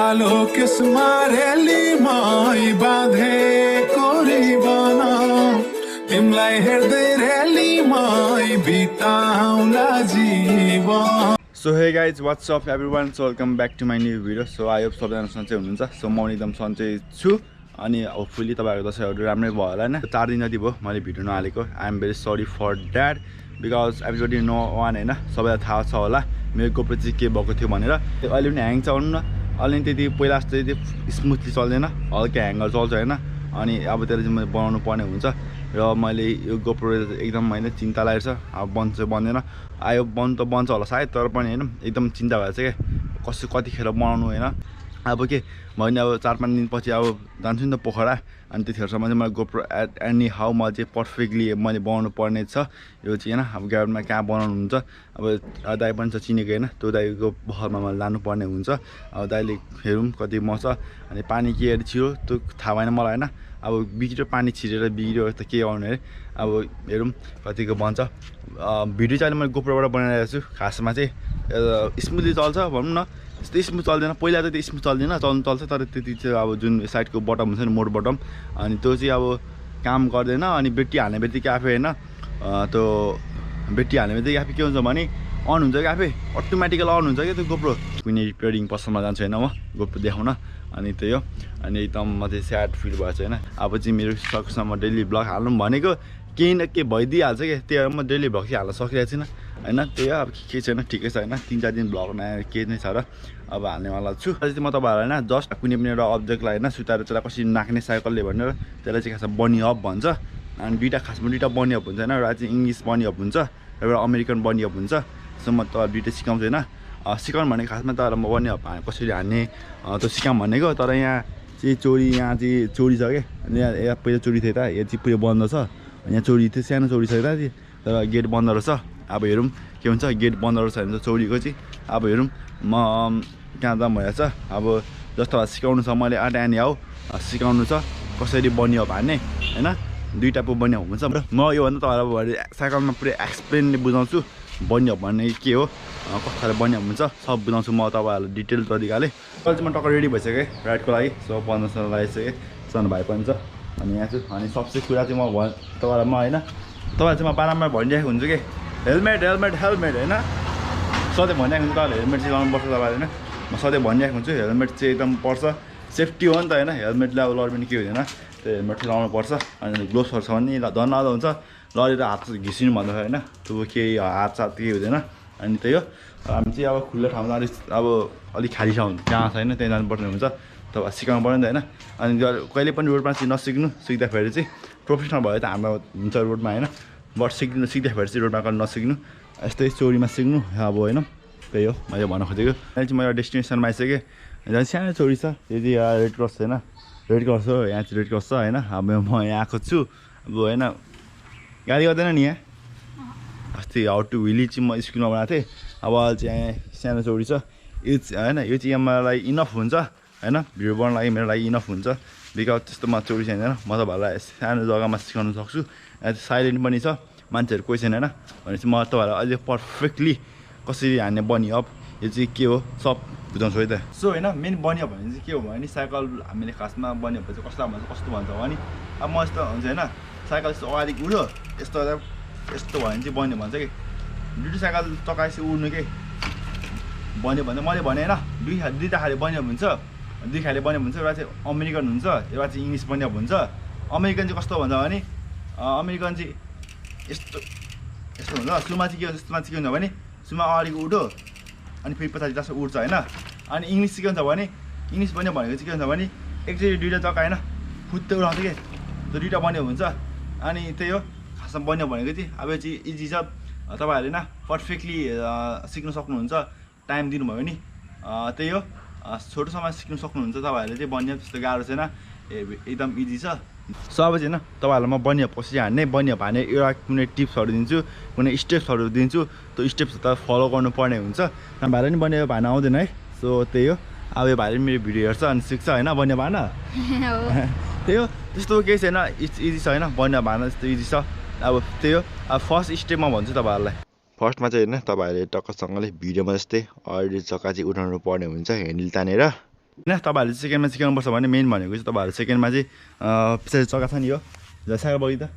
कालो केसमा रेलीमै बाँधेको रिबन तिमीलाई हेर्दै रेलीमै बिताउला जीवन। So hey guys what's up everyone, so welcome back to my new video. So I hope सबैजना सन्चै हुनुहुन्छ। सो म एकदम सन्चै छु अनि होपफुली तपाईँहरूको दसैँहरू राम्रै भयो होला होइन। 4 दिन जति भयो मैले भिडियो नहालेको। I am very sorry for that because everybody no one होइन, सबैलाई थाहा छ होला मेरो गोप्रो चाहिँ के भएको थियो भनेर। अहिले पनि ह्याङ छ भन्नु न, अहिले त्यति पहिला जस्तो त्यति स्मुथली चल्दैन, हल्का ह्याङ्गर चल्छ होइन। अनि अब त्यसलाई चाहिँ मैले बनाउनु पर्ने हुन्छ र मैले यो गोप्रो एकदम होइन चिन्ता लागेको छ, अब बन्छ बन्दैन। आयो बन्द त बन्छ होला सायद, तर पनि होइन एकदम चिन्ता भएको छ क्या कतिखेर बनाउनु होइन। अब के भयो भने अब 4-5 दिनपछि अब जान्छु नि त पोखरा, अनि त्यतिखेरसम्म चाहिँ मलाई गोप्रो एनी हाउ मलाई चाहिँ पर्फेक्टली मैले बनाउनु पर्ने छ यो चाहिँ होइन। अब ग्यारेजमा कहाँ बनाउनुहुन्छ, अब दाइ पनि छ चिनेको होइन, त्यो दाइको बहरमा मैले लानुपर्ने हुन्छ। अब दाइले हेरौँ कति मर्छ, अनि पानी के छिरो त्यो थाहा भएन मलाई होइन। अब बिग्रियो पानी छिरेर बिग्रियो त के गर्नु अरे, अब हेरौँ कतिको बन्छ। भिडियो चाहिँ अहिले मैले गोप्रोबाट बनाइरहेको छु। खासमा चाहिँ स्मुथली चल्छ भनौँ न, त्यस्तो स्मुथ चल्दैन। पहिला त त्यो स्मुथ चल्दैन, चल्छ तर त्यति चाहिँ अब जुन साइडको बटम हुन्छ नि मोड बटम, अनि त्यो चाहिँ अब काम गर्दैन। अनि ब्याट्री हाल्ने बित्तिकै आफै होइन त्यो ब्याट्री हाल्ने बित्तिकै आफै के हुन्छ भने अन हुन्छ कि आफै अटोमेटिकल अन हुन्छ क्या त्यो गोप्रो। कुनै रिपेयरिङ पसलमा जान्छु होइन म गोप्रो देखाउन, अनि त्यही हो। अनि एकदम म चाहिँ स्याड फिल भएको छ होइन। अब चाहिँ मेरो सकेसम्म डेली ब्लग हाल्नु भनेको केही न केही भइदिइहाल्छ क्या, त्यही म डेली ब्लग चाहिँ हाल्न सकिरहेको छैन होइन। त्यही हो, अब के छैन ठिकै छ होइन। 3-4 दिन ब्लग नआएर के नै छ र अब हाल्नेवाला छु। अझै चाहिँ म तपाईँहरूलाई होइन जस्ट कुनै पनि एउटा अब्जेक्टलाई होइन सुताएर त्यसलाई कसरी नाक्ने साइकलले भनेर त्यसलाई चाहिँ खासमा बनी अप भन्छ। अनि खासमा दुइटा बनी अप हुन्छ होइन, एउटा चाहिँ इङ्ग्लिस बनी अप हुन्छ, एउटा अमेरिकन बनी अप हुन्छ। सो म त दुइटै सिकाउँछु होइन। सिकाउनु भनेको खासमा त म बनी अप कसरी हान्ने त्यो सिकाउँ भनेको, तर यहाँ चाहिँ यहाँ चाहिँ चोरी छ क्या। अनि यहाँ पहिला चोरी थियो त, यहाँ चाहिँ पुरै बन्द छ। यहाँ चोरी थियो, सानो चोरी छ यता, तर गेट बन्द रहेछ। अब हेरौँ के हुन्छ, गेट बन्द रहेछ भने त चोरीको चाहिँ। अब हेरौँ म कहाँ जाऊँ भइरहेछ। अब जस्तो सिकाउनु छ मैले आँटे आऊ सिकाउनु छ कसरी बनी अप हान्ने होइन। 2 टाइपको बनी अप हुन्छ र म योभन्दा तपाईँलाई साइकलमा पुरै एक्सप्लेनले बुझाउँछु बनी अप भन्ने के हो, कस्तो खाले बनी अप हुन्छ सब बुझाउँछु म तपाईँहरूलाई डिटेल तरिकाले। अहिले चाहिँ म टक्क रेडी भइसकेँ राइडको लागि। सो 15 लगाइसकेँ, सानो भाइ पनि छ अनि यहाँ छु। अनि सबसे कुरा चाहिँ म तपाईँलाई होइन तपाईँलाई चाहिँ म बारम्बार भनिरहेको हुन्छु कि हेलमेट हेलमेट हेलमेट होइन, सधैँ भनिरहेको हुन्छ तपाईँले हेलमेट चाहिँ लाउनुपर्छ तपाईँले होइन। म सधैँ भनिरहेको हुन्छु हेलमेट चाहिँ एकदम पर्छ, सेफ्टी हो नि त होइन। हेलमेटले अब लड पनि के हुँदैन, त्यो हेलमेट चाहिँ लाउनुपर्छ। अनि ग्लोभ्सहरू छ भने धन लाँदा हुन्छ, लडेर हात घिसिनु भन्दा होइन त्यो केही हातसात केही हुँदैन। अनि त्यही हो, हामी चाहिँ अब खुल्ला ठाउँमा अब अलिक खाली ठाउँ जहाँ छैन त्यहीँ जानुपर्ने हुन्छ, तपाईँ सिकाउनु पऱ्यो नि त होइन। अनि कहिले पनि रोडमा चाहिँ नसिक्नु, सिक्दाखेरि चाहिँ प्रोफेसनल भयो त हाम्रो हुन्छ रोडमा होइन, बट सिक्दाखेरि चाहिँ रोडमा कहिले नसिक्नु, यस्तै चोरीमा सिक्नु अब होइन। त्यही हो मैले भन्न खोजेको। अहिले चाहिँ म एउटा डेस्टिनेसनमा आइसकेँ, जहाँ सानो चोरी छ यो चाहिँ रेड क्रस होइन, रेड क्रस हो यहाँ चाहिँ रेड क्रस छ होइन। अब म यहाँ आएको छु अब होइन, गाडी गर्दैन नि यहाँ। अस्ति हाउ टु हिली चाहिँ म स्कुलमा बनाएको थिएँ, अब चाहिँ सानो चोरी छ यो होइन। यो चाहिँ मलाई इनफ हुन्छ होइन, भिडियो बनाउनु लागि मेरो लागि इनफ हुन्छ बिकज त्यस्तोमा चोरी छैन। म तपाईँहरूलाई सानो जग्गामा सिकाउन सक्छु, साइलेन्ट पनि छ, मान्छेहरू कोही छैन होइन। भनेपछि म तपाईँहरूलाई अझै पर्फेक्टली कसरी हान्ने बनी अप यो चाहिँ के हो सब बुझाउँछु है त। सो होइन मेन बनी अप भने चाहिँ के हो भने साइकल हामीले खासमा बनी अप चाहिँ कसलाई भन्छ कस्तो भन्छ भने, अब म यस्तो हुन्छ होइन साइकल यस्तो अगाडि उड्यो यस्तो यस्तो भयो भने चाहिँ बन्यो भन्छ कि, दुइटै साइकल चकाएपछि उड्नु के बन्यो भने मैले भने होइन दुईवटा खाले बन्यो हुन्छ, 2 खाले बन्यो हुन्छ। एउटा चाहिँ अमेरिकन हुन्छ, एउटा चाहिँ इङ्ग्लिस बन्यो हुन्छ। अमेरिकन चाहिँ कस्तो भन्छ भने अमेरिकन चाहिँ यस्तो यस्तो हुन्छ, सुमा चाहिँ के हुन्छ, यस्तोमा चाहिँ के हुन्छ भने सुमा अगाडिको उठ्यो अनि फेरि पछाडि जस्तो उठ्छ होइन। अनि इङ्ग्लिस चाहिँ के हुन्छ भने इङ्ग्लिस बन्यो भनेको चाहिँ के हुन्छ भने एकचोटि 2टा चक्का होइन फुत्तै उठाउँछ कि त्यो 2टा बन्यो हुन्छ। अनि त्यही हो खासमा बन्यो भनेको चाहिँ अब यो चाहिँ इजी छ, तपाईँहरूले होइन पर्फेक्टली सिक्नु सक्नुहुन्छ टाइम दिनुभयो नि। त्यही हो छोटो समय सिक्नु सक्नुहुन्छ तपाईँहरूले चाहिँ बन्यो, त्यस्तो गाह्रो छैन, एकदम इजी छ। सो अब चाहिँ होइन तपाईँहरूलाई म बनी अप कसरी हान्ने एउटा कुनै टिप्सहरू दिन्छु, कुनै स्टेप्सहरू दिन्छु, त्यो स्टेप्स त फलो गर्नुपर्ने हुन्छ। भाइले पनि बनी अप हान्न आउँदैन है। सो त्यही हो, अब यो भाइले मेरो भिडियो हेर्छ अनि सिक्छ होइन बनी अप हान्न। त्यही हो, त्यस्तो केही छैन, इजी छ होइन बनी अप हान्न, त्यस्तो इजी छ। अब त्यही हो, अब फर्स्ट स्टेप म भन्छु तपाईँहरूलाई। फर्स्टमा चाहिँ होइन तपाईँहरूले टक्कसँगले भिडियोमा जस्तै अगाडि चक्का चाहिँ उठाउनु पर्ने हुन्छ, ह्यान्डल तानेर होइन तपाईँहरूले सेकेन्डमा सिकाउनुपर्छ भने मेन भनेको चाहिँ तपाईँहरू सेकेन्डमा चाहिँ पछाडि चक्का छ नि यो साइकल बगी त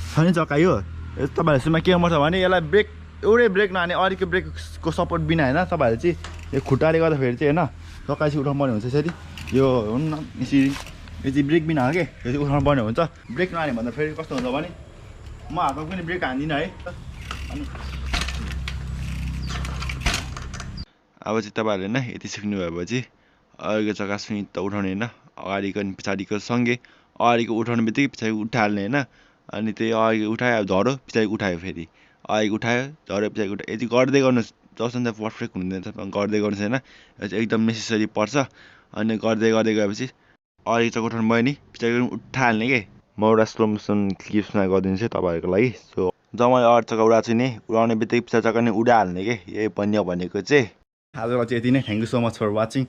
छ नि चक्का यो तपाईँहरू सुमा के गर्नुपर्छ भने यसलाई ब्रेक एउटै ब्रेक नहाने अरूको ब्रेकको सपोर्ट बिना होइन तपाईँहरूले चाहिँ यो खुट्टाले गर्दाखेरि चाहिँ होइन चक्का चाहिँ उठाउनु पर्ने हुन्छ यसरी यो हुन्न यसरी यो चाहिँ ब्रेक बिना हो कि यो चाहिँ उठाउनु पर्ने हुन्छ ब्रेक नहाने भन्दा फेरि कस्तो हुन्छ भने म हातमा पनि ब्रेक हान्दिनँ है अनि अब चाहिँ तपाईँहरूले होइन यति सिक्नु भएपछि अगाडिको चक्का सुइँ त उठाउने होइन अगाडिको अनि पछाडिको सँगै अगाडिको उठाउने बित्तिकै पछाडि उठाइहाल्ने होइन अनि त्यही अगाडि उठायो झऱ्यो पछाडि उठायो फेरि अगाडि उठायो झऱ्यो पछाडि उठायो यति गर्दै गर्नुहोस् जसमा चाहिँ पर्फेक्ट हुँदैन गर्दै गर्नुहोस् होइन यो चाहिँ एकदम नेसेसरी पर्छ अनि गर्दै गर्दै गएपछि अगाडि चक्का उठाउनु भयो नि पछाडि उठाइहाल्ने के म एउटा स्लो मोसन क्लिप्समा गरिदिन्छु है तपाईँहरूको लागि सो जब मैले अगाडि चक्का उडाएको छु नि उडाउने बित्तिकै पछाडि चक्का नि उडाइहाल्ने के यही बनियो भनेको चाहिँ आजलाई चाहिँ यति नै thank you so much for watching